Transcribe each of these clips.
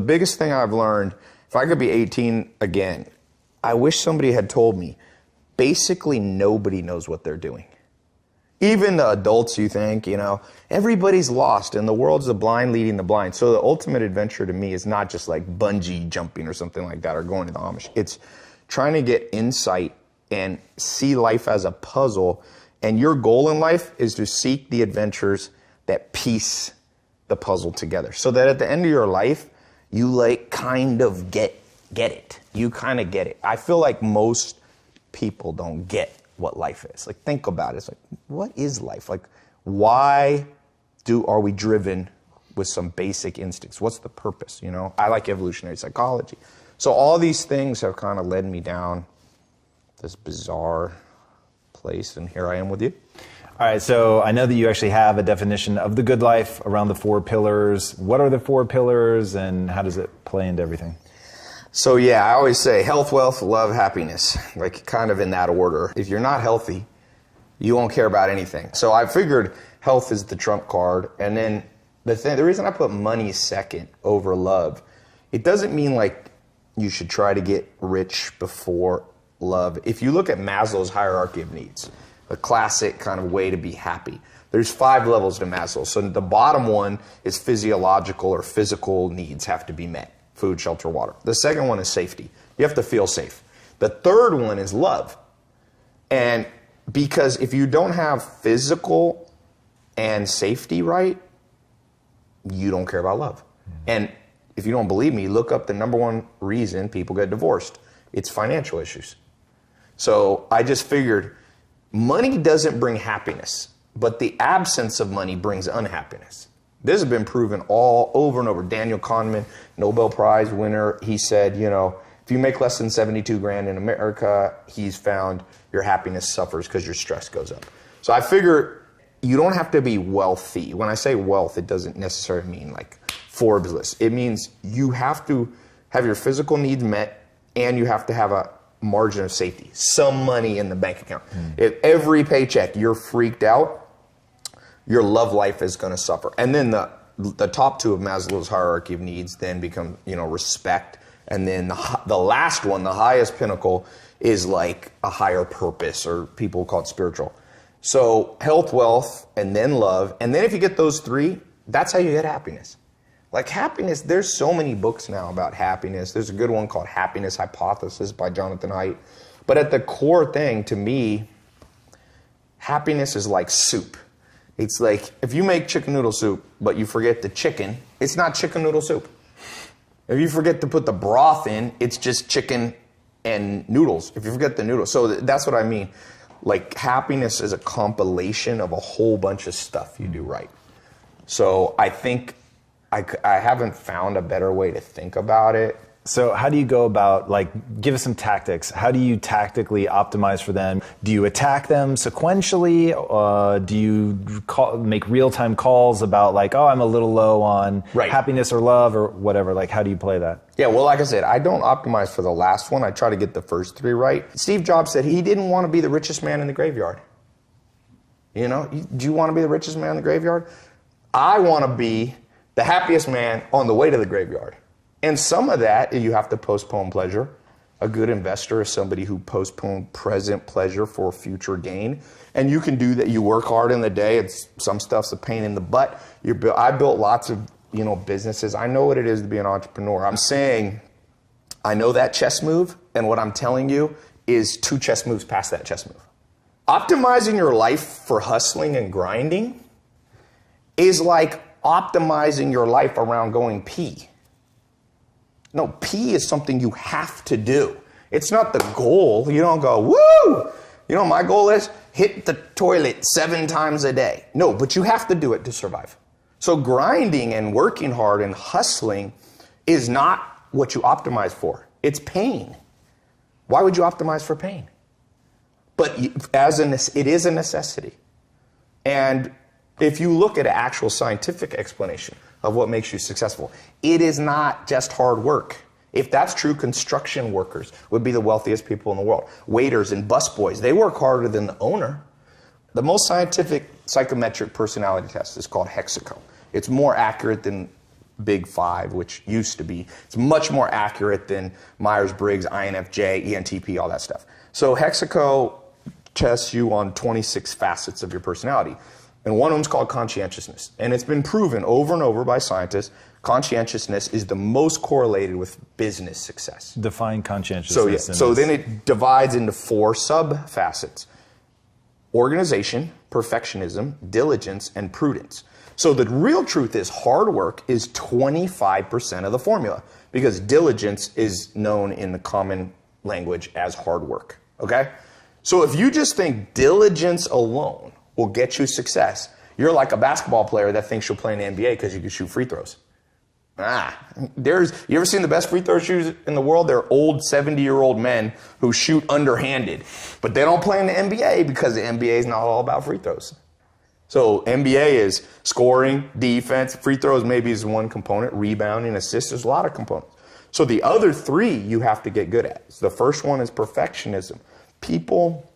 biggest thing I've learned, if I could be 18 again, I wish somebody had told me, basically nobody knows what they're doing. Even the adults, you think, everybody's lost and the world's the blind leading the blind. So the ultimate adventure to me is not just like bungee jumping or something like that or going to the Amish. It's trying to get insight and see life as a puzzle. And your goal in life is to seek the adventures that piece the puzzle together. So that at the end of your life, you like kind of get it. You kind of get it. I feel like most people don't get what life is. Like, think about it. It's like, what is life? Like, why are we driven with some basic instincts? What's the purpose? I like evolutionary psychology. So all these things have kind of led me down this bizarre place, and here I am with you. All right, so I know that you actually have a definition of the good life around the 4 pillars. What are the 4 pillars, and how does it play into everything? So yeah, I always say health, wealth, love, happiness, like kind of in that order. If you're not healthy, you won't care about anything. So I figured health is the trump card, and then the reason I put money second over love, it doesn't mean like you should try to get rich before love. If you look at Maslow's hierarchy of needs, a classic kind of way to be happy, there's 5 levels to Maslow. So the bottom one is physiological or physical needs have to be met. Food, shelter, water. The second one is safety. You have to feel safe. The third one is love. And because if you don't have physical and safety right, you don't care about love. And if you don't believe me, look up the #1 reason people get divorced. It's financial issues. So I just figured money doesn't bring happiness, but the absence of money brings unhappiness. This has been proven all over and over. Daniel Kahneman, Nobel Prize winner, he said, if you make less than 72 grand in America, he's found your happiness suffers because your stress goes up. So I figure you don't have to be wealthy. When I say wealth, it doesn't necessarily mean like Forbes list. It means you have to have your physical needs met and you have to have a margin of safety, some money in the bank account. If every paycheck you're freaked out, your love life is going to suffer. And then the top 2 of Maslow's hierarchy of needs then become, respect. And then the last one, the highest pinnacle, is like a higher purpose, or people call it spiritual. So health, wealth, and then love. And then if you get those 3, that's how you get happiness. Like happiness, there's so many books now about happiness. There's a good one called Happiness Hypothesis by Jonathan Haidt. But at the core thing, to me, happiness is like soup. It's like if you make chicken noodle soup, but you forget the chicken, it's not chicken noodle soup. If you forget to put the broth in, it's just chicken and noodles. If you forget the noodles. So that's what I mean. Like happiness is a compilation of a whole bunch of stuff you do right. So I think I haven't found a better way to think about it. So how do you go about, give us some tactics. How do you tactically optimize for them? Do you attack them sequentially? Do you make real-time calls about I'm a little low on happiness or love or whatever? How do you play that? Yeah, well, like I said, I don't optimize for the last one. I try to get the first 3 right. Steve Jobs said he didn't want to be the richest man in the graveyard. Do you want to be the richest man in the graveyard? I want to be the happiest man on the way to the graveyard. And some of that, you have to postpone pleasure. A good investor is somebody who postpones present pleasure for future gain. And you can do that. You work hard in the day. Some stuff's a pain in the butt. I built lots of businesses. I know what it is to be an entrepreneur. I'm saying I know that chess move. And what I'm telling you is 2 chess moves past that chess move. Optimizing your life for hustling and grinding is like optimizing your life around going pee. No, pee is something you have to do. It's not the goal. You don't go, woo! My goal is hit the toilet 7 times a day. No, but you have to do it to survive. So grinding and working hard and hustling is not what you optimize for. It's pain. Why would you optimize for pain? But it is a necessity. And if you look at an actual scientific explanation of what makes you successful, it is not just hard work. If that's true, construction workers would be the wealthiest people in the world. Waiters and busboys, they work harder than the owner. The most scientific psychometric personality test is called Hexaco. It's more accurate than Big Five, which used to be. It's much more accurate than Myers-Briggs, INFJ, ENTP, all that stuff. So Hexaco tests you on 26 facets of your personality. And one of them is called conscientiousness. And it's been proven over and over by scientists, conscientiousness is the most correlated with business success. Define conscientiousness. So then it divides into 4 sub-facets. Organization, perfectionism, diligence, and prudence. So the real truth is hard work is 25% of the formula because diligence is known in the common language as hard work, okay? So if you just think diligence alone will get you success, you're like a basketball player that thinks you'll play in the NBA because you can shoot free throws. You ever seen the best free throw shooters in the world? They're old 70-year-old men who shoot underhanded, but they don't play in the NBA because the NBA is not all about free throws. So NBA is scoring, defense, free throws maybe is one component, rebounding, assists, there's a lot of components. So the other 3 you have to get good at. So the first one is perfectionism. People,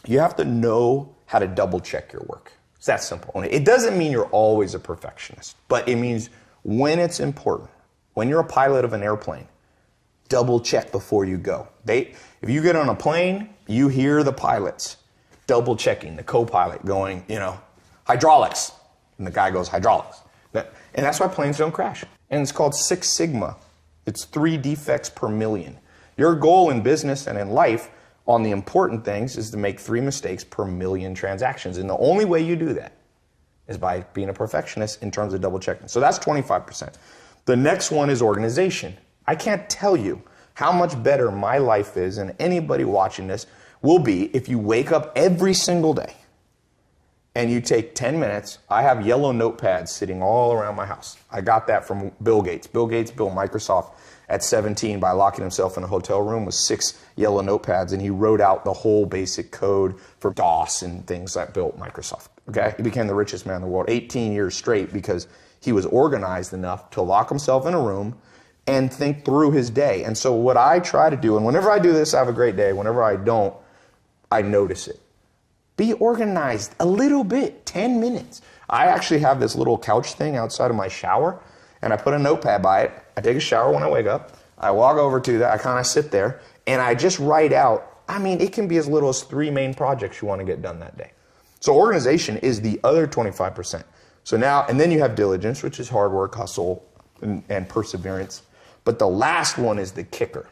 you have to know how to double check your work. It's that simple. It doesn't mean you're always a perfectionist, but it means when it's important, when you're a pilot of an airplane, double check before you go. If you get on a plane, you hear the pilots double checking, the co-pilot going, hydraulics. And the guy goes, hydraulics. And that's why planes don't crash. And it's called 6 Sigma. It's 3 defects per million. Your goal in business and in life on the important things is to make 3 mistakes per million transactions. And the only way you do that is by being a perfectionist in terms of double checking. So that's 25%. The next one is organization. I can't tell you how much better my life is and anybody watching this will be if you wake up every single day and you take 10 minutes. I have yellow notepads sitting all around my house. I got that from Bill Gates. Bill Gates built Microsoft at 17 by locking himself in a hotel room with 6 yellow notepads, and he wrote out the whole basic code for DOS and things that built Microsoft. Okay? He became the richest man in the world 18 years straight because he was organized enough to lock himself in a room and think through his day. And so what I try to do, and whenever I do this, I have a great day. Whenever I don't, I notice it. Be organized a little bit, 10 minutes. I actually have this little couch thing outside of my shower, and I put a notepad by it. I take a shower when I wake up. I walk over to that. I kind of sit there, and I just write out. It can be as little as 3 main projects you want to get done that day. So organization is the other 25%. So now, and then you have diligence, which is hard work, hustle, and perseverance. But the last one is the kicker.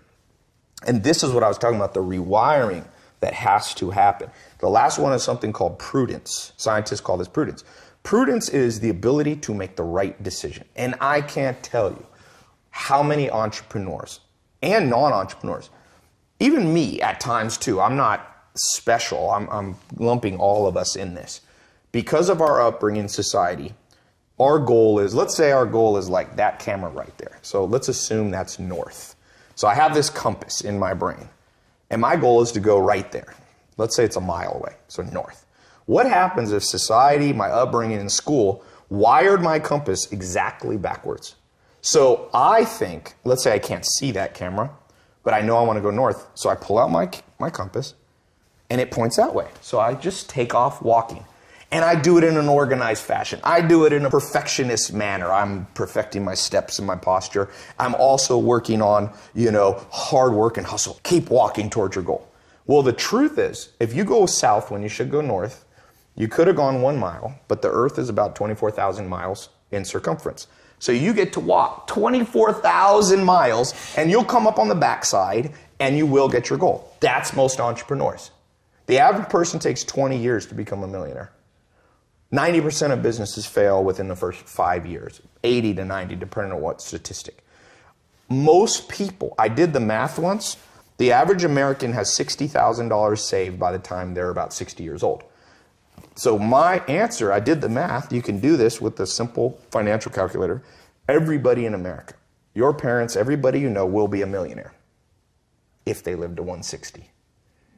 And this is what I was talking about, the rewiring that has to happen. The last one is something called prudence. Scientists call this prudence. Prudence is the ability to make the right decision. And I can't tell you how many entrepreneurs and non-entrepreneurs, even me at times too, I'm not special, I'm lumping all of us in this. Because of our upbringing in society, our goal is, let's say our goal is like that camera right there. So let's assume that's north. So I have this compass in my brain. And my goal is to go right there. Let's say it's a mile away, so north. What happens if society, my upbringing in school, wired my compass exactly backwards? So I think, let's say I can't see that camera, but I know I want to go north. So I pull out my compass, and it points that way. So I just take off walking. And I do it in an organized fashion. I do it in a perfectionist manner. I'm perfecting my steps and my posture. I'm also working on, hard work and hustle. Keep walking towards your goal. Well, the truth is, if you go south when you should go north, you could have gone 1 mile, but the earth is about 24,000 miles in circumference. So you get to walk 24,000 miles and you'll come up on the backside and you will get your goal. That's most entrepreneurs. The average person takes 20 years to become a millionaire. 90% of businesses fail within the first 5 years, 80 to 90, depending on what statistic. Most people, I did the math once, the average American has $60,000 saved by the time they're about 60 years old. So my answer, I did the math, you can do this with a simple financial calculator. Everybody in America, your parents, everybody you know will be a millionaire if they live to 160.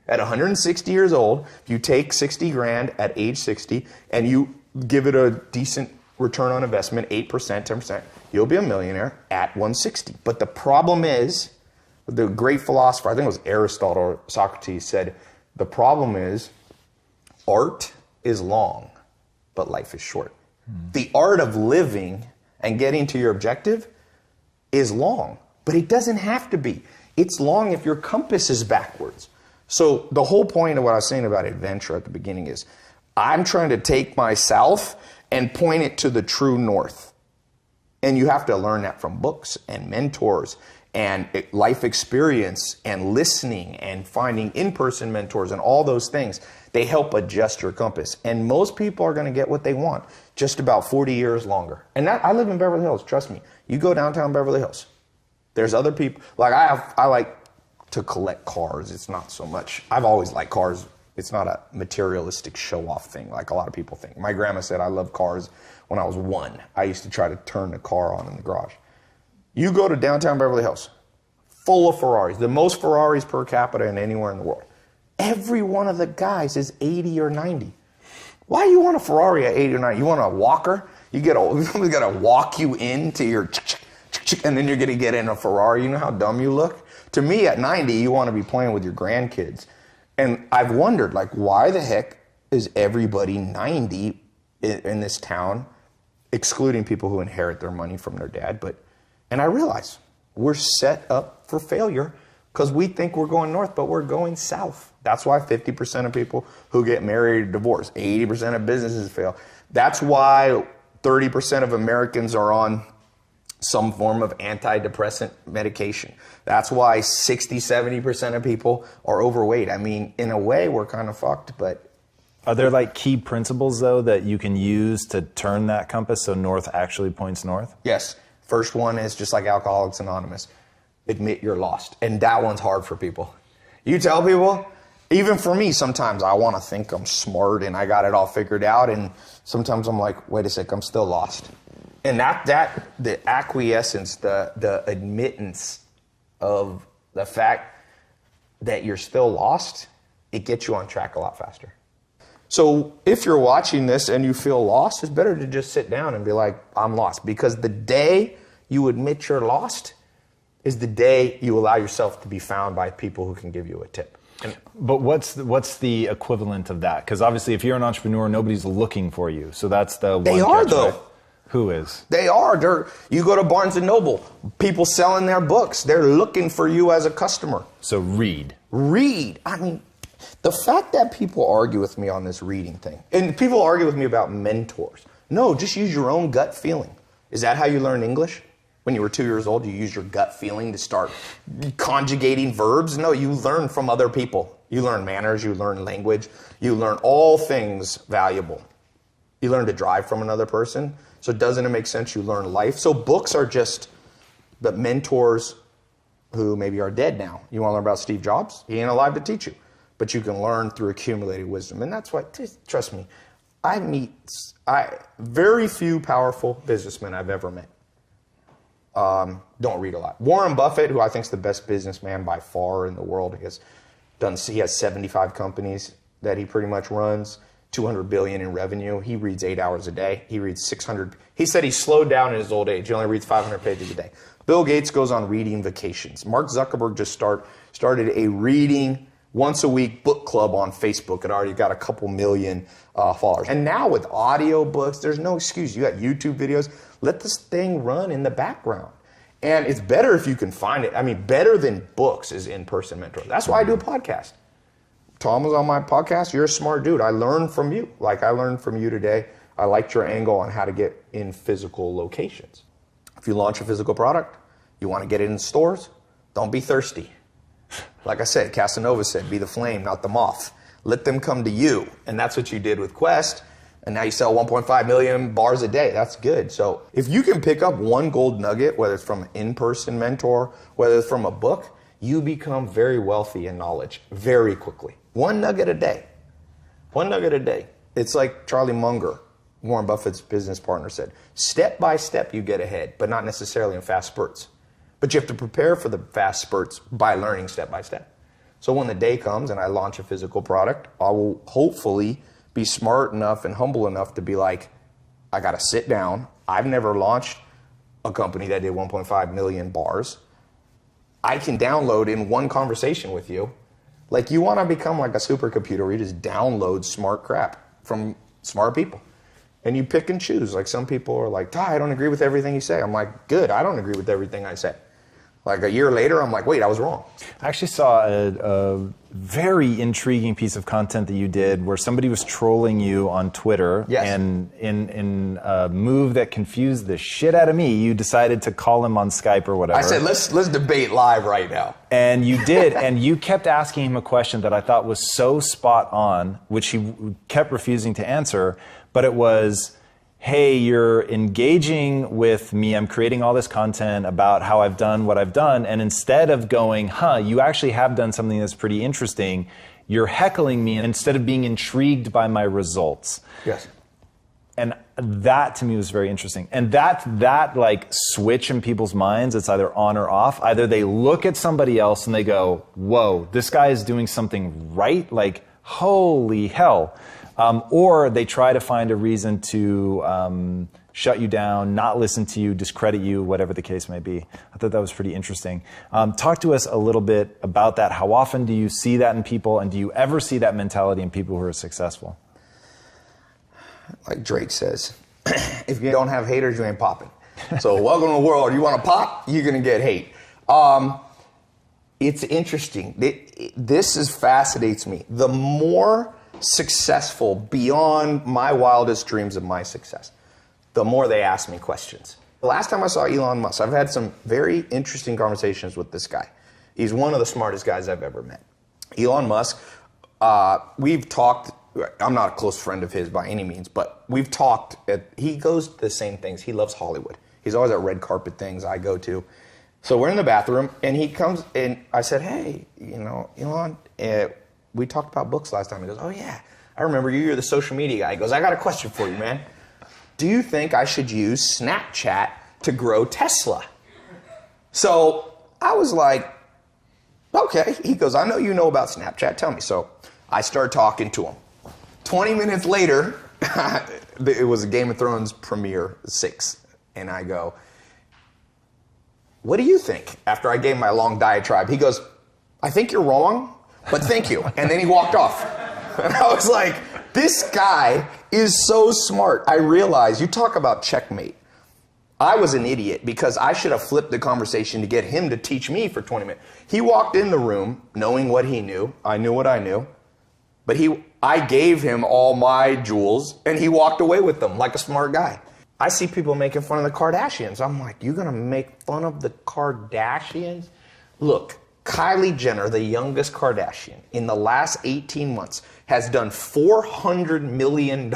At 160 years old, if you take 60 grand at age 60 and you give it a decent return on investment, 8%, 10%, you'll be a millionaire at 160. But the problem is, the great philosopher, I think it was Aristotle or Socrates, said, the problem is art is long, but life is short. The art of living and getting to your objective is long, but it doesn't have to be. It's long if your compass is backwards. So the whole point of what I was saying about adventure at the beginning is I'm trying to take my south and point it to the true north. And you have to learn that from books and mentors and life experience and listening and finding in-person mentors and all those things. They help adjust your compass. And most people are going to get what they want just about 40 years longer. And I live in Beverly Hills, trust me. You go downtown Beverly Hills. There's other people, like I like to collect cars. It's not so much, I've always liked cars. It's not a materialistic show-off thing like a lot of people think. My grandma said I love cars when I was 1. I used to try to turn the car on in the garage. You go to downtown Beverly Hills, full of Ferraris, the most Ferraris per capita in anywhere in the world. Every one of the guys is 80 or 90. Why do you want a Ferrari at 80 or 90? You want a walker? Somebody's got to walk you into your and then you're going to get in a Ferrari. You know how dumb you look? To me, at 90, you want to be playing with your grandkids. And I've wondered, like, why the heck is everybody 90 in this town, excluding people who inherit their money from their dad? And I realize we're set up for failure because we think we're going north, but we're going south. That's why 50% of people who get married divorce, 80% of businesses fail. That's why 30% of Americans are on some form of antidepressant medication. That's why 60, 70% of people are overweight. I mean, in a way, we're kind of fucked, but... Are there like key principles, though, that you can use to turn that compass so north actually points north? Yes. First one is just like Alcoholics Anonymous. Admit you're lost. And that one's hard for people. You tell people, even for me, sometimes I want to think I'm smart and I got it all figured out. And sometimes I'm like, wait a sec, I'm still lost. And the acquiescence, the admittance of the fact that you're still lost, it gets you on track a lot faster. So if you're watching this and you feel lost, it's better to just sit down and be like, I'm lost. Because the day you admit you're lost is the day you allow yourself to be found by people who can give you a tip. But what's the equivalent of that? Because obviously if you're an entrepreneur, nobody's looking for you. So that's the one They are, catch, though. right? Who is? They are. You go to Barnes & Noble, people selling their books. They're looking for you as a customer. So read. Read. I mean, the fact that people argue with me on this reading thing, and people argue with me about mentors. No, just use your own gut feeling. Is that how you learn English? When you were 2 years old, you used your gut feeling to start conjugating verbs? No, you learn from other people. You learn manners, you learn language, you learn all things valuable. You learn to drive from another person. So doesn't it make sense you learn life? So books are just the mentors who maybe are dead now. You want to learn about Steve Jobs? He ain't alive to teach you. But you can learn through accumulated wisdom. And that's why, trust me, very few powerful businessmen I've ever met don't read a lot. Warren Buffett, who I think is the best businessman by far in the world, he has 75 companies that he pretty much runs. 200 billion in revenue. He reads 8 hours a day. He reads 600. He said he slowed down in his old age. He only reads 500 pages a day. Bill Gates goes on reading vacations. Mark Zuckerberg just started a reading once a week book club on Facebook. It already got a couple million followers. And now with audio books, there's no excuse. You got YouTube videos. Let this thing run in the background. And it's better if you can find it. I mean, better than books is in-person mentor. That's why I do a podcast. Tom was on my podcast. You're a smart dude. I learned from you. Like I learned from you today. I liked your angle on how to get in physical locations. If you launch a physical product, you want to get it in stores, don't be thirsty. Like I said, Casanova said, be the flame, not the moth. Let them come to you. And that's what you did with Quest. And now you sell 1.5 million bars a day. That's good. So if you can pick up one gold nugget, whether it's from an in-person mentor, whether it's from a book, you become very wealthy in knowledge very quickly. One nugget a day. One nugget a day. It's like Charlie Munger, Warren Buffett's business partner, said, step by step you get ahead, but not necessarily in fast spurts. But you have to prepare for the fast spurts by learning step by step. So when the day comes and I launch a physical product, I will hopefully be smart enough and humble enough to be like, I got to sit down. I've never launched a company that did 1.5 million bars. I can download in one conversation with you. Like you want to become like a supercomputer where you just download smart crap from smart people. And you pick and choose. Like some people are like, I don't agree with everything you say. I'm like, good, I don't agree with everything I say. Like a year later, I'm like, wait, I was wrong. I actually saw a very intriguing piece of content that you did where somebody was trolling you on Twitter. Yes. And in a move that confused the shit out of me, you decided to call him on Skype or whatever. I said, let's debate live right now. And you did, and you kept asking him a question that I thought was so spot on, which he kept refusing to answer, but it was, hey, you're engaging with me, I'm creating all this content about how I've done what I've done, and instead of going, you actually have done something that's pretty interesting, you're heckling me instead of being intrigued by my results. Yes. And that to me was very interesting. And that like switch in people's minds, it's either on or off. Either they look at somebody else and they go, whoa, this guy is doing something right, like holy hell. Or they try to find a reason to shut you down, not listen to you, discredit you, whatever the case may be. I thought that was pretty interesting. Talk to us a little bit about that. How often do you see that in people, and do you ever see that mentality in people who are successful? Like Drake says, if you don't have haters, you ain't popping. So welcome to the world. You want to pop, you're going to get hate. It's interesting. This fascinates me. The more successful, beyond my wildest dreams of my success, the more they ask me questions. The last time I saw Elon Musk, I've had some very interesting conversations with this guy. He's one of the smartest guys I've ever met. Elon Musk, we've talked. I'm not a close friend of his by any means, but we've talked. He goes to the same things. He loves Hollywood. He's always at red carpet things I go to. So we're in the bathroom, and he comes, and I said, hey, Elon, we talked about books last time. He goes, oh, yeah, I remember you. You're the social media guy. He goes, I got a question for you, man. Do you think I should use Snapchat to grow Tesla? So I was like, okay. He goes, I know you know about Snapchat. Tell me. So I started talking to him. 20 minutes later, it was a Game of Thrones premiere 6. And I go, what do you think? After I gave my long diatribe, he goes, I think you're wrong, but thank you. And then he walked off. And I was like, this guy is so smart. I realized, you talk about checkmate. I was an idiot because I should have flipped the conversation to get him to teach me for 20 minutes. He walked in the room knowing what he knew. I knew what I knew. But I gave him all my jewels, and he walked away with them like a smart guy. I see people making fun of the Kardashians. I'm like, you're going to make fun of the Kardashians? Look, Kylie Jenner, the youngest Kardashian, in the last 18 months has done $400 million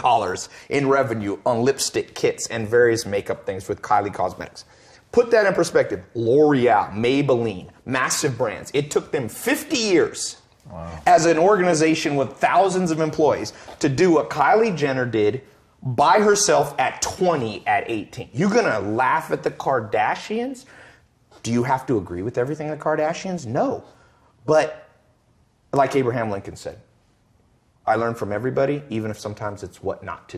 in revenue on lipstick kits and various makeup things with Kylie Cosmetics. Put that in perspective. L'Oreal, Maybelline, massive brands. It took them 50 years as an organization with thousands of employees to do what Kylie Jenner did by herself at 20 at 18. You're going to laugh at the Kardashians? Do you have to agree with everything the Kardashians? No. But like Abraham Lincoln said, I learn from everybody, even if sometimes it's what not to do.